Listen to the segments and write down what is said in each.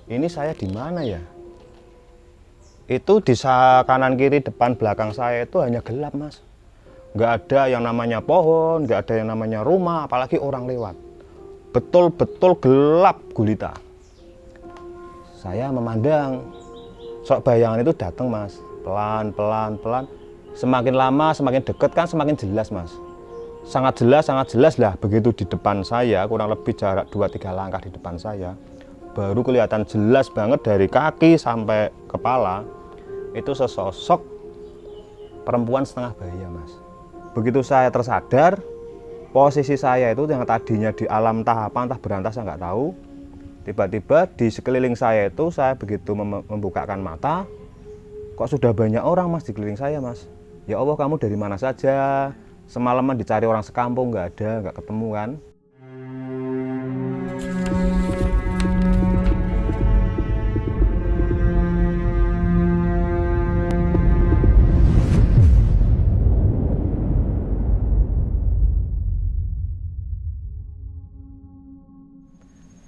ini saya di mana ya? Itu di kanan kiri depan belakang saya itu hanya gelap mas. Nggak ada yang namanya pohon, nggak ada yang namanya rumah, apalagi orang lewat. Betul-betul gelap gulita. Saya memandang, sok bayangan itu datang mas, pelan. Semakin lama semakin dekat kan semakin jelas mas. Sangat jelas lah. Begitu di depan saya, kurang lebih jarak 2-3 langkah di depan saya, baru kelihatan jelas banget dari kaki sampai kepala itu sesosok perempuan setengah baya mas. Begitu saya tersadar, posisi saya itu yang tadinya di alam tahapan entah berantas saya nggak tahu, tiba-tiba di sekeliling saya itu saya begitu membukakan mata, kok sudah banyak orang mas di sekeliling saya mas. Ya Allah, kamu dari mana saja? Semalaman dicari orang sekampung nggak ada, nggak ketemu kan.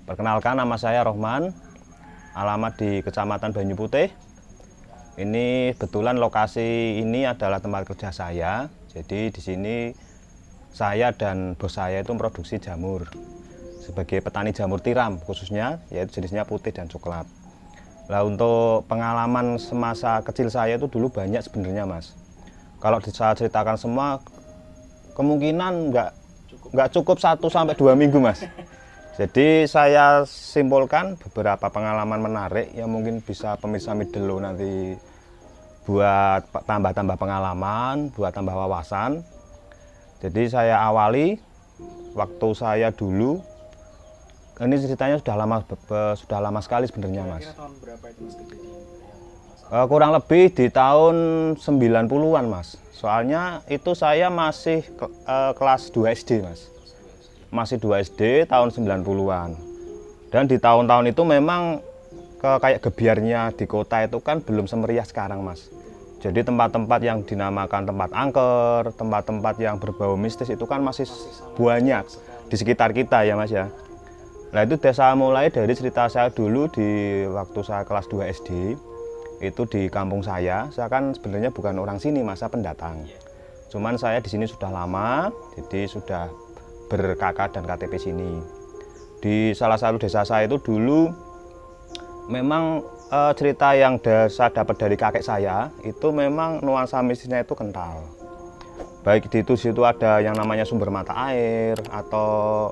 Perkenalkan, nama saya Rohman, alamat di Kecamatan Banyu Putih. Ini kebetulan lokasi ini adalah tempat kerja saya. Jadi di sini saya dan bos saya itu memproduksi jamur sebagai petani jamur tiram khususnya, yaitu jenisnya putih dan coklat. Nah, untuk pengalaman semasa kecil saya itu dulu banyak sebenarnya mas. Kalau saya ceritakan semua kemungkinan nggak cukup 1-2 minggu mas. Jadi saya simpulkan beberapa pengalaman menarik yang mungkin bisa pemirsa Midelo nanti buat tambah-tambah pengalaman, buat tambah wawasan. Jadi saya awali waktu saya dulu, ini ceritanya sudah lama sekali sebenarnya mas. Tahun berapa itu mas kejadian? Kurang lebih di tahun 90-an mas. Soalnya itu saya masih kelas 2 SD mas. Masih 2 SD tahun 90-an. Dan di tahun-tahun itu memang kayak gebiarnya di kota itu kan belum semeriah sekarang mas. Jadi tempat-tempat yang dinamakan tempat angker, tempat-tempat yang berbau mistis itu kan masih banyak di sekitar kita ya mas ya. Nah itu saya mulai dari cerita saya dulu di waktu saya kelas 2 SD. Itu di kampung saya kan sebenarnya bukan orang sini mas, saya pendatang. Cuman saya di sini sudah lama, jadi sudah ber-KK dan KTP sini. Di salah satu desa saya itu dulu memang cerita yang saya dapat dari kakek saya itu memang nuansa mistisnya itu kental. Baik di situ ada yang namanya sumber mata air, atau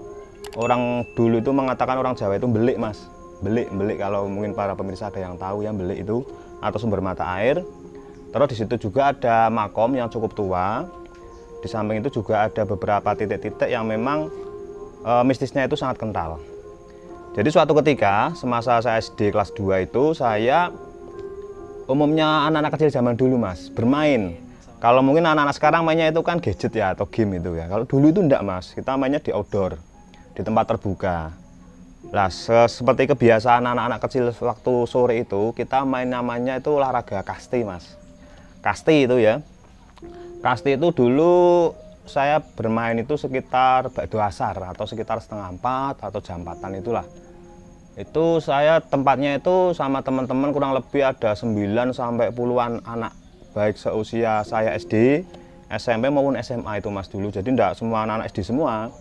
orang dulu itu mengatakan orang Jawa itu belik mas. Belik kalau mungkin para pemirsa ada yang tahu ya, belik itu atau sumber mata air. Terus di situ juga ada makom yang cukup tua. Di samping itu juga ada beberapa titik-titik yang memang mistisnya itu sangat kental. Jadi suatu ketika semasa saya SD kelas 2 itu saya umumnya anak-anak kecil zaman dulu mas bermain. Kalau mungkin anak-anak sekarang mainnya itu kan gadget ya atau game itu ya. Kalau dulu itu enggak mas, kita mainnya di outdoor, di tempat terbuka. Nah seperti kebiasaan anak-anak kecil waktu sore itu kita main namanya itu olahraga kasti mas. Kasti itu ya. Kasti itu dulu saya bermain itu sekitar bakdo asar atau sekitar 3:30 atau jam 4-an itulah. Itu saya tempatnya itu sama teman-teman kurang lebih ada 9 sampai puluhan anak, baik seusia saya SD, SMP maupun SMA itu mas dulu. Jadi enggak semua anak-anak SD semua.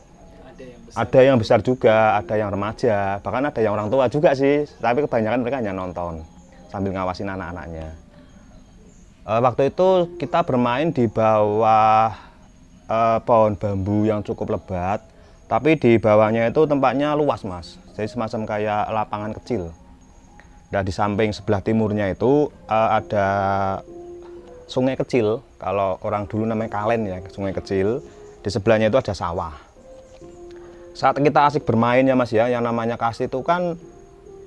Ada yang besar juga, ada yang remaja, bahkan ada yang orang tua juga sih. Tapi kebanyakan mereka hanya nonton sambil ngawasin anak-anaknya. Waktu itu kita bermain di bawah pohon bambu yang cukup lebat, tapi di bawahnya itu tempatnya luas mas, jadi semacam kayak lapangan kecil. Dan di samping sebelah timurnya itu ada sungai kecil, kalau orang dulu namanya kalen ya, sungai kecil. Di sebelahnya itu ada sawah. Saat kita asik bermain ya mas ya, yang namanya kasti itu kan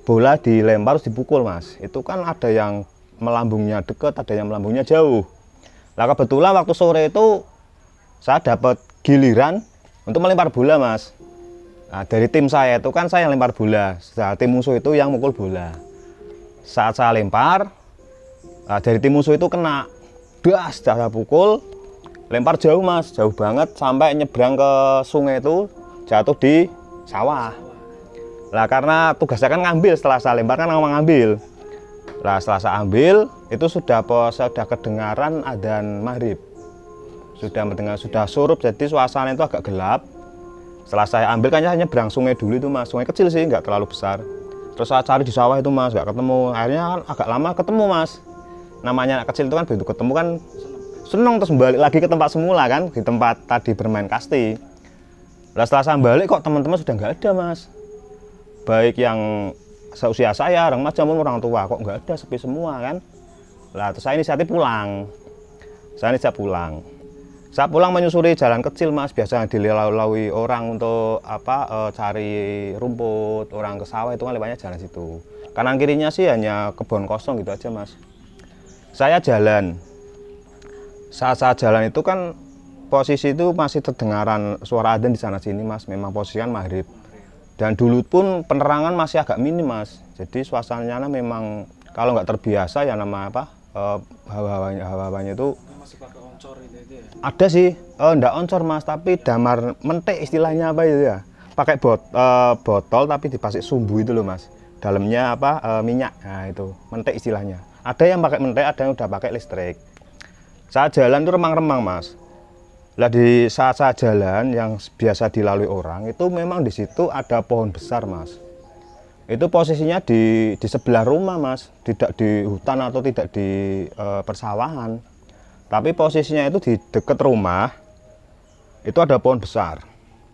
bola dilempar terus dipukul mas, itu kan ada yang melambungnya dekat, ada yang melambungnya jauh. Nah kebetulan waktu sore itu saya dapat giliran untuk melempar bola mas. Nah, dari tim saya itu kan saya yang lempar bola, nah, tim musuh itu yang mukul bola. Saat saya lempar, dari tim musuh itu kena, das, saya pukul, lempar jauh mas, jauh banget sampai nyebrang ke sungai itu, jatuh di sawah. Lah karena tugasnya kan ngambil, setelah saya lempar kan ngomong ngambil. Lah setelah saya ambil itu sudah kedengaran adzan maghrib. Sudah surup, jadi suasana itu agak gelap. Setelah saya ambil kan hanya berang sungai dulu itu mas, sungai kecil sih, nggak terlalu besar. Terus saya cari di sawah itu mas, nggak ketemu. Akhirnya kan agak lama ketemu mas. Namanya anak kecil itu kan begitu ketemu kan seneng, terus balik lagi ke tempat semula kan, di tempat tadi bermain kasti. Lah setelah saya balik kok teman-teman sudah nggak ada mas. Baik yang seusia saya, remaja maupun orang tua, kok nggak ada, sepi semua kan. Lah terus saya inisiatif pulang. Saya pulang menyusuri jalan kecil mas, biasa dilalui orang untuk cari rumput, orang ke sawah itu kan lewatnya jalan situ. Kanan kirinya sih hanya kebun kosong gitu aja mas. Saya jalan, saat saya jalan itu kan posisi itu masih terdengaran suara adzan di sana sini mas, memang posisi kan maghrib. Dan dulu pun penerangan masih agak minim mas, jadi suasananya memang kalau nggak terbiasa ya nama hawa-hawanya itu masih pakai oncor itu ya? Ada sih, enggak oncor mas, tapi damar mentek istilahnya apa itu ya, pakai botol tapi dipasik sumbu itu loh mas, dalamnya minyak, nah itu mentek istilahnya. Ada yang pakai mentek, ada yang udah pakai listrik. Saat jalan itu remang-remang mas. Lah di saat saya jalan yang biasa dilalui orang itu memang di situ ada pohon besar mas. Itu posisinya di sebelah rumah mas, tidak di hutan atau tidak di persawahan. Tapi posisinya itu di dekat rumah, itu ada pohon besar.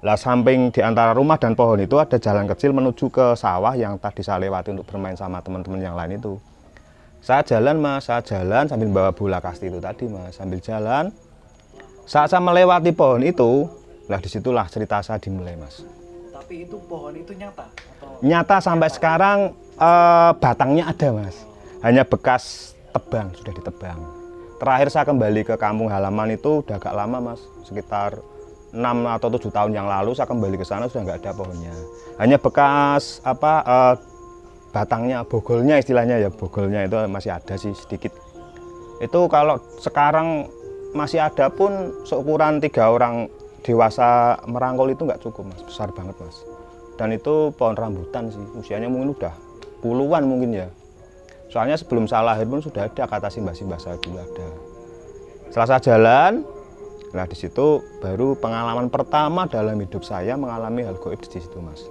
Lah samping di antara rumah dan pohon itu ada jalan kecil menuju ke sawah yang tadi saya lewati untuk bermain sama teman-teman yang lain itu. Saya jalan mas, sambil bawa bola kasti itu tadi mas, sambil jalan. Saat saya melewati pohon itu, lah disitulah cerita saya dimulai mas. Tapi itu pohon itu nyata? Atau nyata sampai sekarang batangnya ada mas, hanya bekas tebang, sudah ditebang. Terakhir saya kembali ke kampung halaman itu udah agak lama mas, sekitar 6 atau 7 tahun yang lalu saya kembali ke sana sudah nggak ada pohonnya. Hanya bekas batangnya, bogolnya istilahnya ya, bogolnya itu masih ada sih sedikit. Itu kalau sekarang masih ada pun seukuran 3 orang dewasa merangkul itu nggak cukup mas, besar banget mas. Dan itu pohon rambutan sih, usianya mungkin udah puluhan mungkin ya. Soalnya sebelum saya lahir pun sudah ada, kata simbah-simbah saya dulu ada. Setelah saya jalan, nah di situ baru pengalaman pertama dalam hidup saya mengalami hal gaib di situ mas.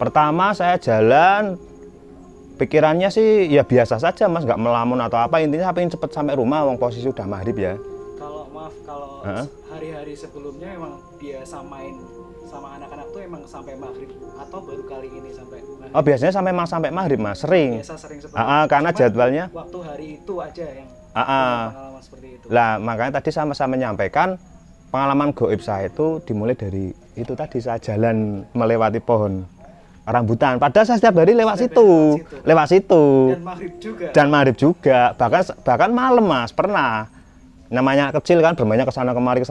Pertama saya jalan, pikirannya sih ya biasa saja mas, nggak melamun atau apa, intinya saya pengen cepet sampai rumah, wong posisi udah maghrib ya. Kalau hari-hari sebelumnya emang dia samain sama anak-anak tuh emang sampai maghrib atau baru kali ini sampai maghrib? Oh biasanya sampai maghrib mas, sering. Biasa sering seperti Karena jadwalnya waktu hari itu aja yang pengalaman seperti itu. Lah makanya tadi saya menyampaikan pengalaman gaib saya itu dimulai dari itu tadi, saya jalan melewati pohon rambutan. Padahal saya setiap hari lewat situ. Dan maghrib juga. Bahkan malam mas, pernah. Namanya kecil kan, bermainnya kesana kemari,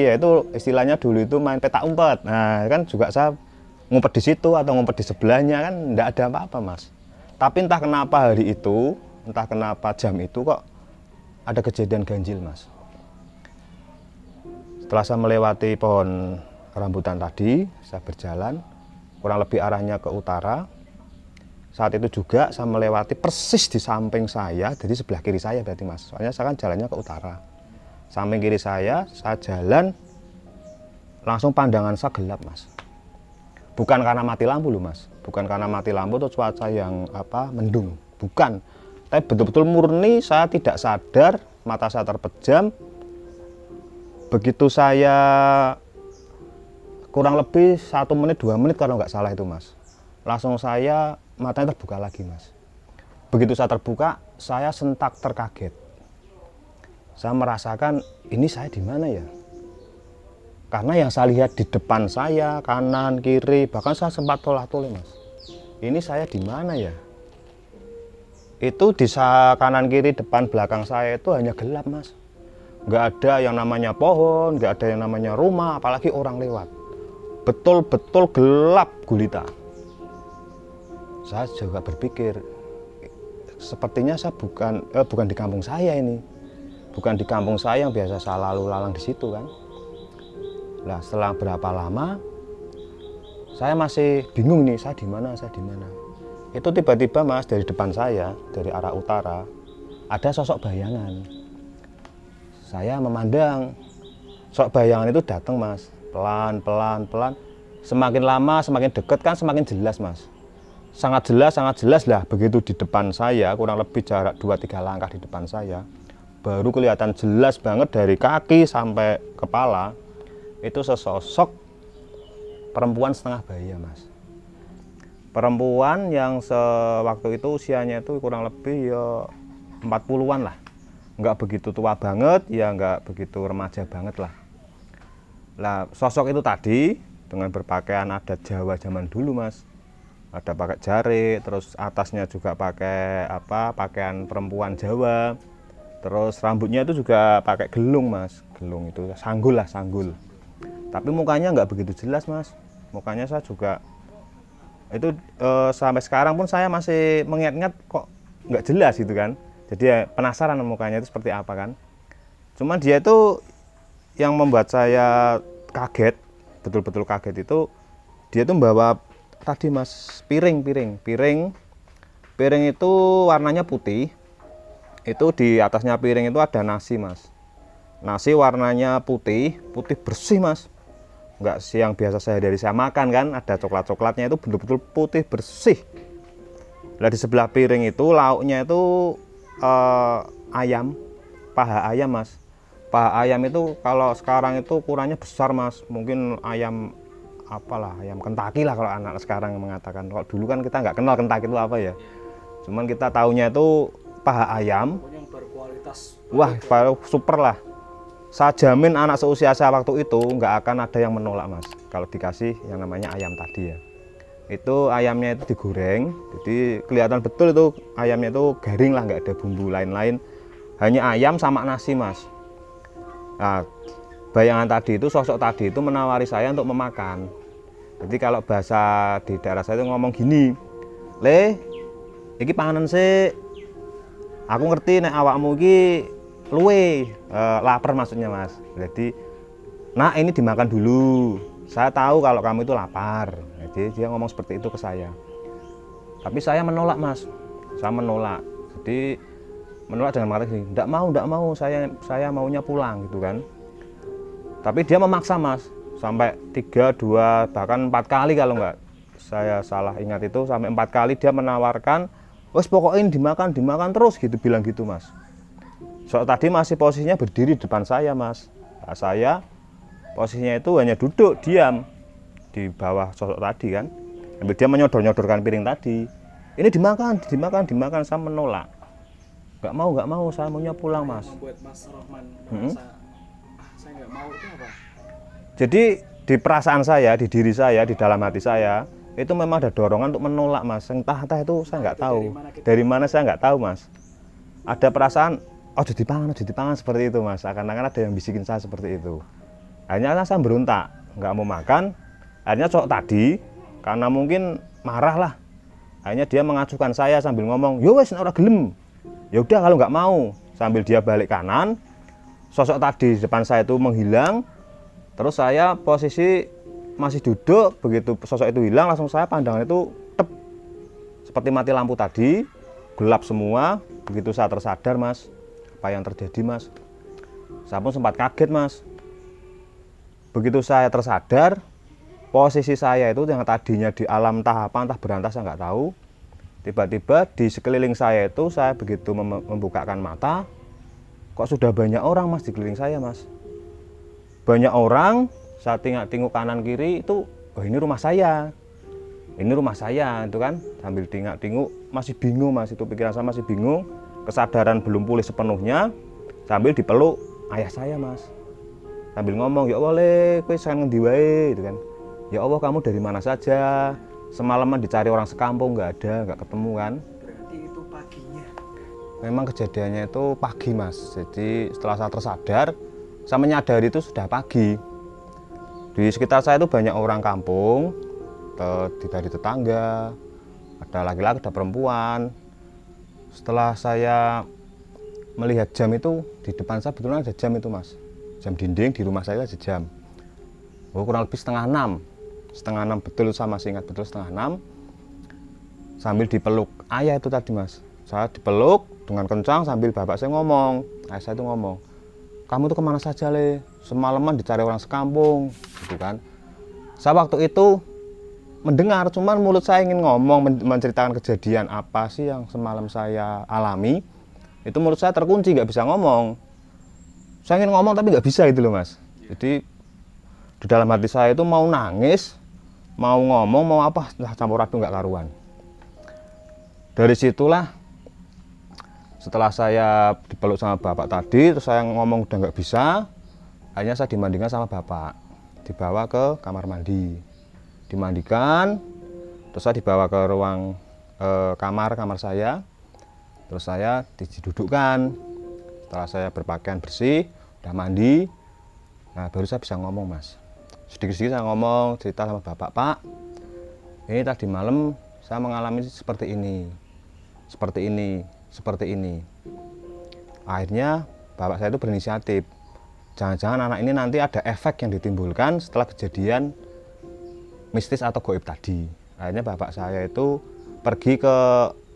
ya itu istilahnya dulu itu main petak umpet. Nah kan juga saya ngumpet di situ atau ngumpet di sebelahnya kan, enggak ada apa-apa mas. Tapi entah kenapa hari itu, entah kenapa jam itu kok ada kejadian ganjil mas. Setelah saya melewati pohon rambutan tadi, saya berjalan kurang lebih arahnya ke utara. Saat itu juga saya melewati persis di samping saya, jadi sebelah kiri saya berarti mas, soalnya saya kan jalannya ke utara. Samping kiri saya jalan, langsung pandangan saya gelap mas. Bukan karena mati lampu loh mas, bukan karena mati lampu atau cuaca yang mendung, bukan. Tapi betul-betul murni, saya tidak sadar, mata saya terpejam. Begitu saya kurang lebih 1 menit 2 menit kalau nggak salah itu mas, langsung saya matanya terbuka lagi mas. Begitu saya terbuka, saya sentak terkaget. Saya merasakan ini saya di mana ya? Karena yang saya lihat di depan saya, kanan, kiri, bahkan saya sempat tolak-tolak mas. Ini saya di mana ya? Itu di kanan, kiri, depan, belakang saya itu hanya gelap mas. Nggak ada yang namanya pohon, nggak ada yang namanya rumah, apalagi orang lewat. Betul-betul gelap gulita. Saya juga berpikir, sepertinya saya bukan di kampung saya ini. Bukan di kampung saya yang biasa saya lalu lalang di situ kan. Nah setelah berapa lama saya masih bingung nih, saya di mana. Itu tiba-tiba Mas, dari depan saya, dari arah utara, ada sosok bayangan. Saya memandang, sosok bayangan itu datang Mas, pelan. Semakin lama, semakin dekat kan semakin jelas Mas. Sangat jelas lah, begitu di depan saya, kurang lebih jarak 2-3 langkah di depan saya, baru kelihatan jelas banget dari kaki sampai kepala, itu sesosok perempuan setengah baya Mas. Perempuan yang sewaktu itu usianya itu kurang lebih ya 40-an lah. Nggak begitu tua banget, ya nggak begitu remaja banget lah. Nah, sosok itu tadi dengan berpakaian adat Jawa zaman dulu Mas. Ada pakai jari, terus atasnya juga pakai pakaian perempuan Jawa. Terus rambutnya itu juga pakai gelung Mas. Gelung itu sanggul. Tapi mukanya nggak begitu jelas Mas. Mukanya saya juga itu sampai sekarang pun saya masih mengingat-ingat kok nggak jelas gitu kan. Jadi ya penasaran mukanya itu seperti apa kan. Cuman dia itu yang membuat saya kaget, betul-betul kaget itu, dia tuh membawa tadi Mas piring itu warnanya putih. Itu di atasnya piring itu ada nasi Mas. Nasi warnanya putih bersih Mas. Enggak yang biasa saya makan kan, ada coklatnya, itu betul-betul putih bersih. Nah di sebelah piring itu lauknya itu ayam, paha ayam Mas. Paha ayam itu kalau sekarang itu ukurannya besar Mas, mungkin ayam ayam Kentucky lah kalau anak sekarang mengatakan. Kalau dulu kan kita nggak kenal Kentucky itu apa ya, cuman kita taunya itu paha ayam. Yang berkualitas. Wah, super lah. Saya jamin anak seusia saya waktu itu nggak akan ada yang menolak Mas kalau dikasih yang namanya ayam tadi ya. Itu ayamnya itu digoreng, jadi kelihatan betul itu ayamnya itu garing lah, nggak ada bumbu lain-lain, hanya ayam sama nasi Mas. Nah, bayangan tadi itu, sosok tadi itu menawari saya untuk memakan. Jadi kalau bahasa di daerah saya itu ngomong gini, "Le, iki panganan sih. Aku ngerti nek awakmu iki luwe lapar maksudnya Mas. Jadi, nah ini dimakan dulu. Saya tahu kalau kamu itu lapar." Jadi dia ngomong seperti itu ke saya. Tapi saya menolak Mas. Saya menolak. Jadi menolak dengan mengatakan gini, "Enggak mau, saya maunya pulang," gitu kan. Tapi dia memaksa Mas. Sampai 3, 2, bahkan 4 kali kalau enggak saya salah ingat itu, sampai 4 kali dia menawarkan, "Wes pokoknya dimakan terus," gitu, bilang gitu Mas. Soal tadi masih posisinya berdiri di depan saya Mas. Nah, saya posisinya itu hanya duduk diam di bawah sosok tadi kan. Sambil dia menyodor-nyodorkan piring tadi. "Ini dimakan, saya menolak. Nggak mau, saya maunya pulang Mas." Membuat Mas Rohman merasa, saya nggak mau itu apa? Jadi di perasaan saya, di diri saya, di dalam hati saya, itu memang ada dorongan untuk menolak Mas. Entah itu saya nggak tahu. Dari mana saya nggak tahu Mas. Ada perasaan, jadi dipangan seperti itu Mas. Akan-akan ada yang bisikin saya seperti itu. Akhirnya saya berontak, nggak mau makan. Akhirnya cowok tadi, karena mungkin marah lah, akhirnya dia mengacuhkan saya sambil ngomong, "Yo wes nek ora gelem. Ya udah kalau nggak mau." Sambil dia balik kanan, sosok tadi di depan saya itu menghilang. Terus saya posisi masih duduk, begitu sosok itu hilang langsung saya pandangan itu tep, seperti mati lampu tadi, gelap semua. Begitu saya tersadar Mas, apa yang terjadi Mas, saya pun sempat kaget Mas. Begitu saya tersadar, posisi saya itu yang tadinya di alam tahapan entah berantas saya nggak tahu, tiba-tiba di sekeliling saya itu saya begitu membukakan mata, kok sudah banyak orang Mas di sekeliling saya Mas. Banyak orang, saya tengok kanan kiri itu, ini rumah saya. Ini rumah saya itu kan, sambil tengok masih bingung Mas, itu pikiran saya masih bingung, kesadaran belum pulih sepenuhnya, sambil dipeluk ayah saya Mas. Sambil ngomong, "Ya Allah Le, kowe sayang ngendi wae," gitu kan. "Ya Allah, kamu dari mana saja? Semalaman dicari orang sekampung nggak ada, nggak ketemu kan." Berarti itu paginya. Memang kejadiannya itu pagi Mas. Jadi setelah saya tersadar, saya menyadari itu sudah pagi. Di sekitar saya itu banyak orang kampung, dari tetangga, ada laki-laki, ada perempuan. Setelah saya melihat jam itu, di depan saya betulan ada jam itu Mas. Jam dinding di rumah saya ada jam. Kurang lebih setengah 6. setengah 6 betul, saya masih ingat betul setengah 6, sambil dipeluk ayah itu tadi mas. Saya dipeluk dengan kencang sambil bapak saya ngomong, ayah saya itu ngomong, kamu tuh kemana saja Le, semalaman dicari orang sekampung gitu kan. Saya waktu itu mendengar, cuman mulut saya ingin ngomong, menceritakan kejadian apa sih yang semalam saya alami, itu mulut saya terkunci, nggak bisa ngomong. Saya ingin ngomong tapi nggak bisa itu loh mas. Jadi di dalam hati saya itu mau nangis, mau ngomong, mau apa, campur aduk nggak karuan. Dari situlah setelah saya dipeluk sama bapak tadi, terus saya ngomong udah nggak bisa, akhirnya saya dimandikan sama bapak, dibawa ke kamar mandi, dimandikan, terus saya dibawa ke ruang kamar saya, terus saya didudukkan. Setelah saya berpakaian bersih, udah mandi, nah baru saya bisa ngomong mas. Sedikit-sedikit saya ngomong, cerita sama bapak, Pak, ini tadi malam saya mengalami seperti ini, seperti ini, seperti ini. Akhirnya bapak saya itu berinisiatif, jangan-jangan anak ini nanti ada efek yang ditimbulkan setelah kejadian mistis atau gaib tadi. Akhirnya bapak saya itu pergi ke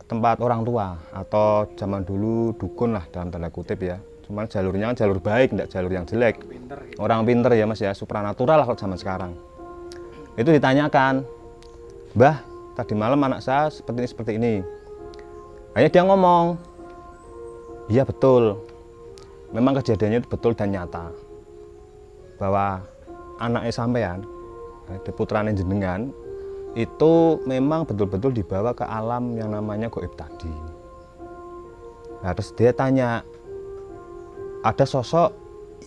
tempat orang tua, atau zaman dulu dukun lah dalam tanda kutip ya. Cuman jalurnya kan jalur baik, tidak jalur yang jelek. Pinter, gitu. Orang pinter ya mas ya, supranatural lah kalau zaman sekarang. Itu ditanyakan, Mbah, tadi malam anak saya seperti ini. Akhirnya dia ngomong, iya betul, memang kejadiannya itu betul dan nyata, bahwa anaknya sampean, putrane jenengan, itu memang betul-betul dibawa ke alam yang namanya gaib tadi. Nah, terus dia tanya, ada sosok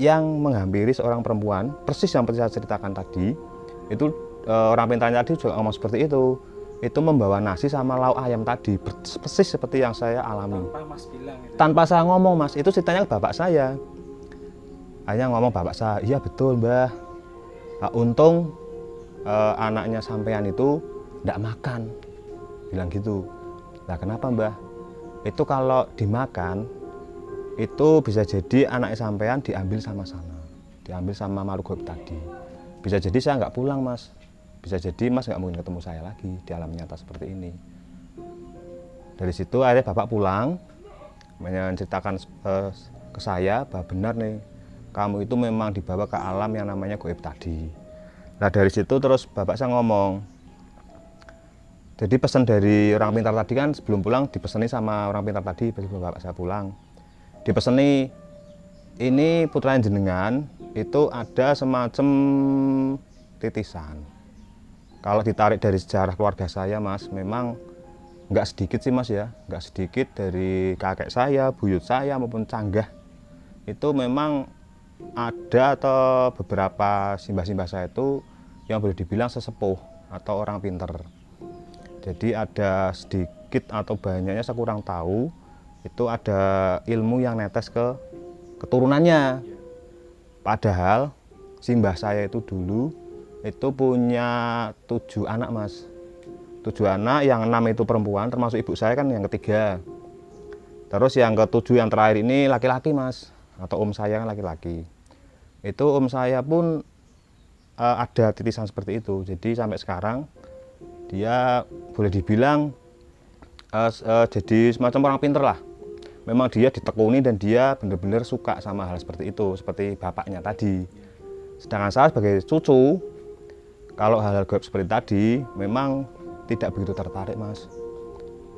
yang menghampiri seorang perempuan, persis yang seperti saya ceritakan tadi, itu orang pintarnya tadi juga ngomong seperti itu membawa nasi sama lauk ayam tadi, persis seperti yang saya alami. Tanpa mas bilang gitu. Tanpa saya ngomong mas, itu ceritanya ke bapak saya. Hanya ngomong bapak saya, iya betul mbah. Nah, untung anaknya sampean itu tidak makan, bilang gitu. Nah kenapa mbah? Itu kalau dimakan, itu bisa jadi anaknya sampean diambil sama sana, diambil sama makhluk gaib tadi. Bisa jadi saya nggak pulang mas, bisa jadi mas nggak mungkin ketemu saya lagi di alam nyata seperti ini. Dari situ akhirnya bapak pulang, menceritakan ke saya bahwa benar nih, kamu itu memang dibawa ke alam yang namanya gaib tadi. Nah dari situ terus bapak saya ngomong, jadi pesan dari orang pintar tadi kan sebelum pulang dipeseni sama orang pintar tadi sebelum bapak saya pulang, dipeseni ini putranya jenengan itu ada semacam titisan. Kalau ditarik dari sejarah keluarga saya mas, memang nggak sedikit sih mas ya, nggak sedikit dari kakek saya, buyut saya maupun canggah, itu memang ada atau beberapa simbah-simbah saya itu yang boleh dibilang sesepuh atau orang pinter. Jadi ada sedikit atau banyaknya saya kurang tahu, itu ada ilmu yang netes ke keturunannya. Padahal simbah saya itu dulu itu punya 7 anak mas, 7 anak, yang 6 itu perempuan, termasuk ibu saya kan yang ketiga. Terus yang ke-7 yang terakhir ini laki-laki mas, atau om saya kan laki-laki. Itu om saya pun ada titisan seperti itu. Jadi sampai sekarang dia boleh dibilang jadi semacam orang pinter lah. Memang dia ditekuni dan dia benar-benar suka sama hal seperti itu, seperti bapaknya tadi. Sedangkan saya sebagai cucu, kalau hal-hal gaib seperti tadi memang tidak begitu tertarik mas.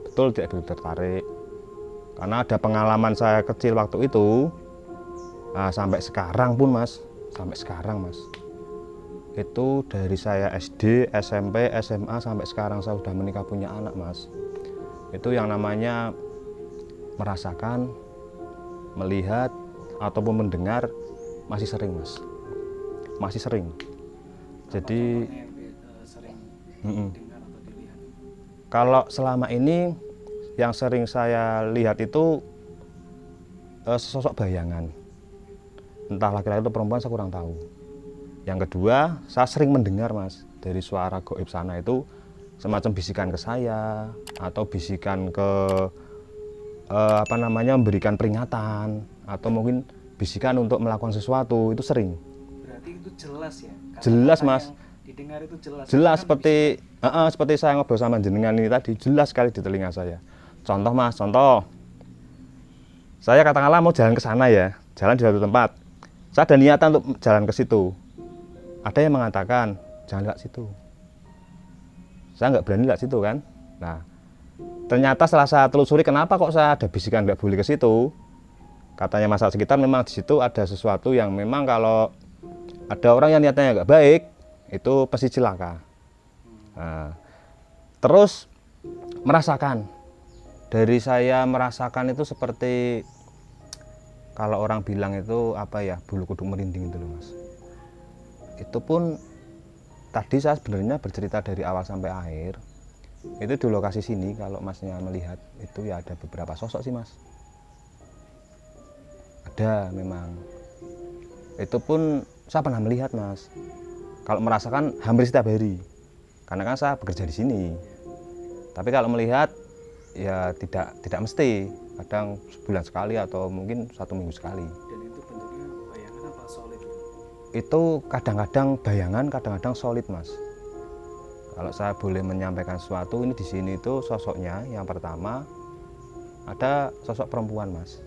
Betul tidak begitu tertarik. Karena ada pengalaman saya kecil waktu itu, nah, sampai sekarang pun mas, sampai sekarang mas, itu dari saya SD, SMP, SMA sampai sekarang saya sudah menikah punya anak mas, itu yang namanya merasakan, melihat ataupun mendengar masih sering mas, masih sering. Jadi Sering dengar atau dilihat? Kalau selama ini yang sering saya lihat itu sosok bayangan, entah laki-laki atau perempuan saya kurang tahu. Yang kedua, saya sering mendengar mas, dari suara gaib sana itu semacam bisikan ke saya atau bisikan ke memberikan peringatan atau mungkin bisikan untuk melakukan sesuatu, itu sering. Berarti itu jelas ya? Jelas mas, didengar itu jelas. Jelas Kan seperti saya ngobrol sama jenengan ini tadi, jelas sekali di telinga saya. Contoh Mas, contoh. Saya katakanlah mau jalan ke sana ya, jalan di suatu tempat. Saya ada niatan untuk jalan ke situ. Ada yang mengatakan, jangan lewat situ. Saya nggak berani lewat situ kan. Nah, ternyata setelah saya telusuri kenapa kok saya ada bisikan nggak boleh ke situ. Katanya masyarakat sekitar memang di situ ada sesuatu yang memang kalau ada orang yang niatnya nggak baik, itu pasti celaka. Nah, terus merasakan. Dari saya merasakan itu seperti kalau orang bilang itu apa ya, bulu kuduk merinding itu loh Mas. Itu pun tadi saya sebenarnya bercerita dari awal sampai akhir. Itu di lokasi sini kalau Masnya melihat itu ya ada beberapa sosok sih Mas. Ada memang. Itu pun saya pernah melihat Mas. Kalau merasakan hampir setiap hari. Karena kan saya bekerja di sini. Tapi kalau melihat ya tidak mesti. Kadang sebulan sekali atau mungkin 1 minggu sekali. Dan itu bentuknya bayangan apa solid? Itu kadang-kadang bayangan, kadang-kadang solid Mas. Kalau saya boleh menyampaikan sesuatu, ini di sini itu sosoknya yang pertama ada sosok perempuan Mas.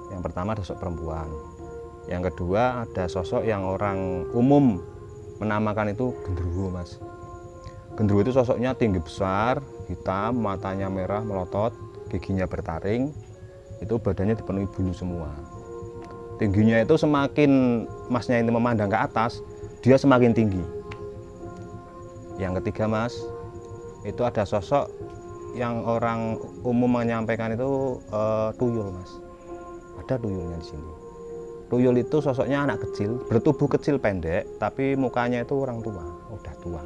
Yang pertama ada sosok perempuan. Yang kedua ada sosok yang orang umum menamakan itu genderuwo Mas. Genderuwo itu sosoknya tinggi besar, hitam, matanya merah melotot, giginya bertaring, itu badannya dipenuhi bulu semua. Tingginya itu semakin Masnya ini memandang ke atas, dia semakin tinggi. Yang ketiga Mas, itu ada sosok yang orang umum menyampaikan itu tuyul Mas. Ada tuyulnya di sini. Tuyul itu sosoknya anak kecil, bertubuh kecil pendek, tapi mukanya itu orang tua, udah tua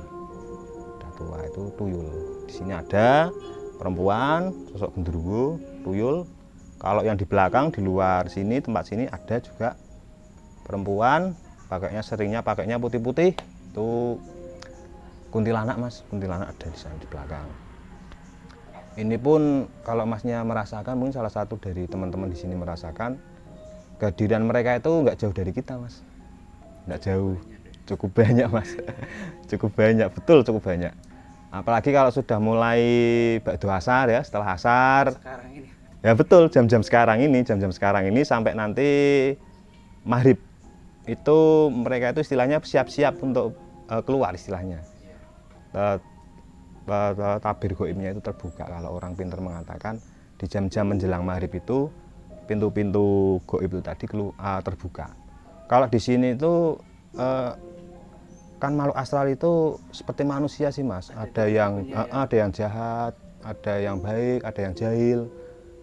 itu tuyul. Di sini ada perempuan, sosok genderuwo, tuyul. Kalau yang di belakang di luar sini tempat sini ada juga perempuan, seringnya pakainya putih-putih, itu kuntilanak Mas, kuntilanak ada di sana di belakang. Ini pun kalau Masnya merasakan, mungkin salah satu dari teman-teman di sini merasakan kehadiran mereka itu nggak jauh dari kita Mas, nggak jauh, cukup banyak Mas, cukup banyak, betul cukup banyak. Apalagi kalau sudah mulai ba'du asar ya, setelah asar. Sekarang ini. Ya betul, jam-jam sekarang ini sampai nanti maghrib. Itu mereka itu istilahnya siap-siap untuk keluar istilahnya. Tabir goibnya itu terbuka. Kalau orang pintar mengatakan di jam-jam menjelang maghrib itu pintu-pintu goib itu tadi terbuka. Kalau di sini itu kan makhluk astral itu seperti manusia sih Mas. Ada yang jahat, ada yang baik, ada yang jahil.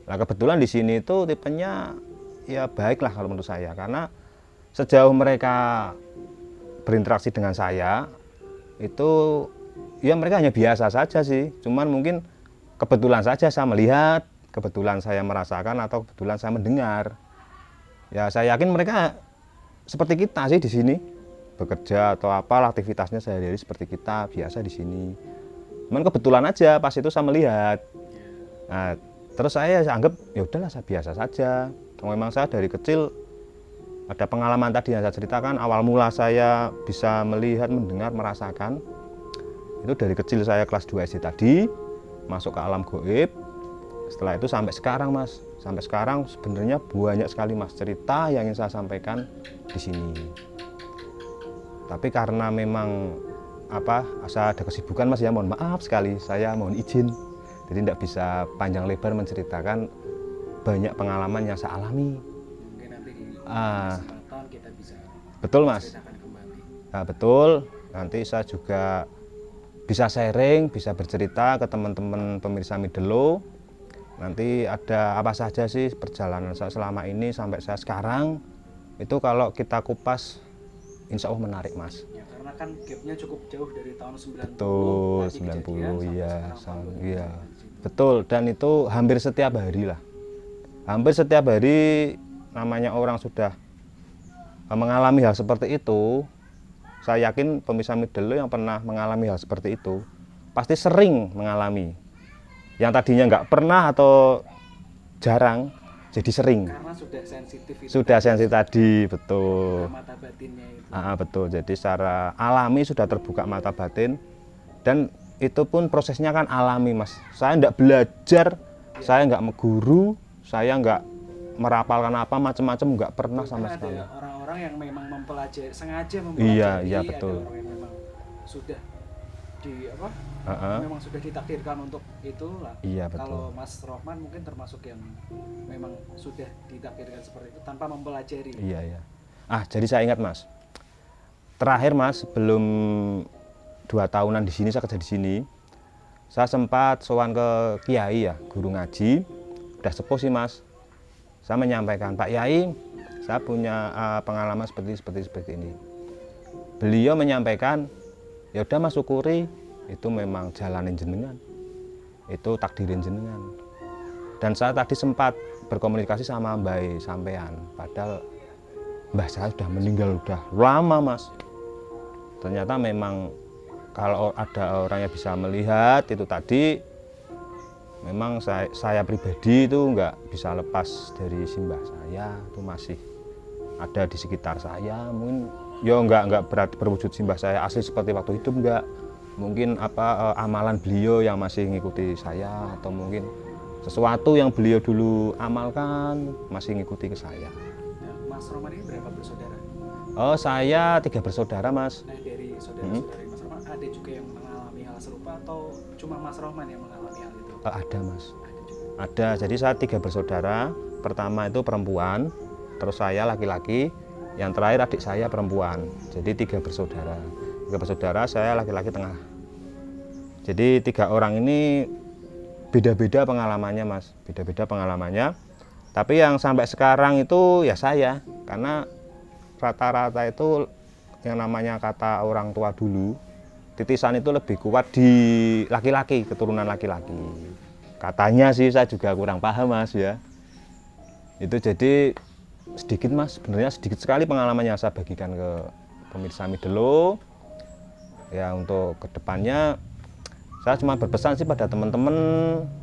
Nah kebetulan di sini itu tipenya ya baik lah kalau menurut saya, karena sejauh mereka berinteraksi dengan saya itu ya mereka hanya biasa saja sih. Cuman mungkin kebetulan saja saya melihat, kebetulan saya merasakan atau kebetulan saya mendengar. Ya saya yakin mereka seperti kita sih di sini. Bekerja atau apalah aktivitasnya sehari-hari seperti kita biasa di sini. Cuman kebetulan aja pas itu saya melihat. Nah, terus saya anggap ya udahlah saya biasa saja. Memang saya dari kecil ada pengalaman tadi yang saya ceritakan, awal mula saya bisa melihat, mendengar, merasakan. Itu dari kecil saya kelas 2 SD tadi masuk ke alam gaib. Setelah itu sampai sekarang Mas. Sampai sekarang sebenarnya banyak sekali Mas cerita yang ingin saya sampaikan di sini. Tapi karena memang saya ada kesibukan Mas ya, mohon maaf sekali, saya mohon izin. Jadi tidak bisa panjang lebar menceritakan banyak pengalaman yang saya alami. Mungkin nanti di kesempatan kita bisa betul Mas. ceritakan kembali. Nah, betul. Nanti saya juga bisa sharing, bisa bercerita ke teman-teman pemirsa Midelo. Nanti ada apa saja sih perjalanan saya selama ini sampai saya sekarang. Itu kalau kita kupas insya Allah menarik Mas. Ya, karena kan gapnya cukup jauh dari tahun 90. Betul, 90 iya. Betul, dan itu hampir setiap hari lah. Hampir setiap hari namanya orang sudah mengalami hal seperti itu. Saya yakin pemirsa Midelo yang pernah mengalami hal seperti itu pasti sering mengalami. Yang tadinya nggak pernah atau jarang, jadi sering. Karena sudah sensitif itu. Sudah sensitif tadi, betul. Mata batinnya itu. Betul, jadi secara alami sudah terbuka mata batin, dan itu pun prosesnya kan alami mas. Saya enggak belajar, saya enggak mengguru, saya enggak merapalkan apa macam-macam, enggak pernah sama sekali. Ada orang-orang yang memang mempelajari, sengaja mempelajari. Iya betul. Ada orang yang memang sudah memang sudah ditakdirkan untuk itu lah. Iya betul. Kalau Mas Rohman mungkin termasuk yang memang sudah ditakdirkan seperti itu tanpa mempelajari. Iya. Jadi saya ingat mas, terakhir mas sebelum 2 tahunan di sini saya kerja di sini, saya sempat sowan ke kiai ya, guru ngaji, udah sepuh sih mas. Saya menyampaikan, Pak Yai, saya punya pengalaman seperti ini. Beliau menyampaikan, ya udah mas syukuri, itu memang jalanin jenengan, itu takdirin jenengan. Dan saya tadi sempat berkomunikasi sama Mbak sampean, padahal mbah saya sudah meninggal udah lama mas. Ternyata memang kalau ada orang yang bisa melihat itu tadi, memang saya pribadi itu nggak bisa lepas dari simbah saya, itu masih ada di sekitar saya. Mungkin ya nggak berwujud simbah saya asli seperti waktu hidup, nggak. Mungkin amalan beliau yang masih ngikuti saya, atau mungkin sesuatu yang beliau dulu amalkan masih ngikuti ke saya. Nah, Mas Rohman ini berapa bersaudara? Saya 3 bersaudara mas. Nah, dari saudara-saudari Mas Rohman ada juga yang mengalami hal serupa atau cuma Mas Rohman yang mengalami hal itu? Ada mas. Ada juga. Ada, jadi saya 3 bersaudara. Pertama itu perempuan, terus saya laki-laki, yang terakhir adik saya perempuan. Jadi 3 bersaudara. 3 bersaudara, saya laki-laki tengah. Jadi 3 orang ini beda-beda pengalamannya mas, beda-beda pengalamannya. Tapi yang sampai sekarang itu ya saya, karena rata-rata itu yang namanya kata orang tua dulu, titisan itu lebih kuat di laki-laki, keturunan laki-laki. Katanya sih, saya juga kurang paham mas ya. Itu jadi sedikit mas, sebenarnya sedikit sekali pengalaman yang saya bagikan ke pemirsa Midelo. Ya untuk kedepannya saya cuma berpesan sih pada teman-teman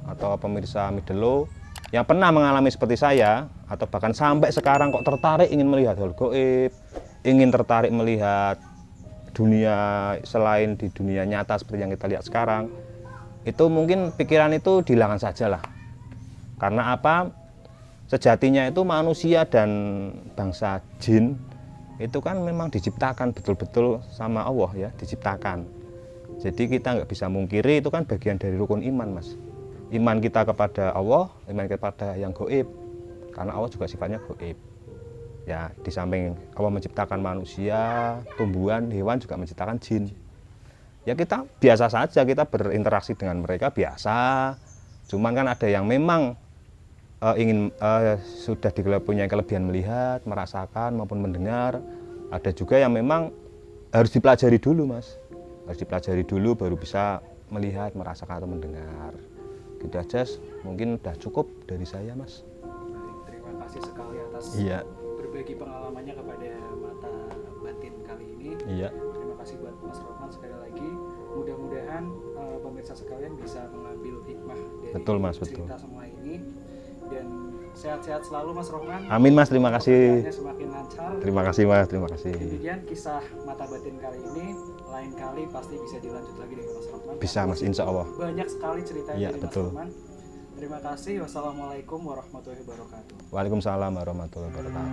atau pemirsa Midelo yang pernah mengalami seperti saya, atau bahkan sampai sekarang kok tertarik ingin melihat hal gaib, ingin tertarik melihat dunia selain di dunia nyata seperti yang kita lihat sekarang, itu mungkin pikiran itu dihilangkan saja lah. Karena apa? Sejatinya itu manusia dan bangsa jin itu kan memang diciptakan betul-betul sama Allah ya, diciptakan. Jadi kita nggak bisa mungkiri, itu kan bagian dari rukun iman mas. Iman kita kepada Allah, iman kepada yang gaib. Karena Allah juga sifatnya gaib. Ya, di samping Allah menciptakan manusia, tumbuhan, hewan, juga menciptakan jin. Ya kita biasa saja, kita berinteraksi dengan mereka biasa. Cuman kan ada yang memang sudah punya kelebihan melihat, merasakan maupun mendengar. Ada juga yang memang harus dipelajari dulu mas. Harus dipelajari dulu baru bisa melihat, merasakan atau mendengar. Gitu aja, mungkin udah cukup dari saya mas. Terima kasih sekali atas berbagi pengalamannya kepada mata batin kali ini. Iya. Terima kasih buat Mas Rohman sekali lagi. Mudah-mudahan pemirsa sekalian bisa mengambil hikmah dari cerita semua ini. Dan sehat-sehat selalu Mas Rohman. Amin mas, terima kasih. Semakin lancar. Terima kasih mas, terima kasih. Demikian kisah mata batin kali ini. Lain kali pasti bisa dilanjut lagi dengan Mas Rohman. Bisa mas, insya Allah. Banyak sekali ceritanya dari betul. Mas Rohman. Terima kasih. Wassalamualaikum warahmatullahi wabarakatuh. Waalaikumsalam warahmatullahi wabarakatuh.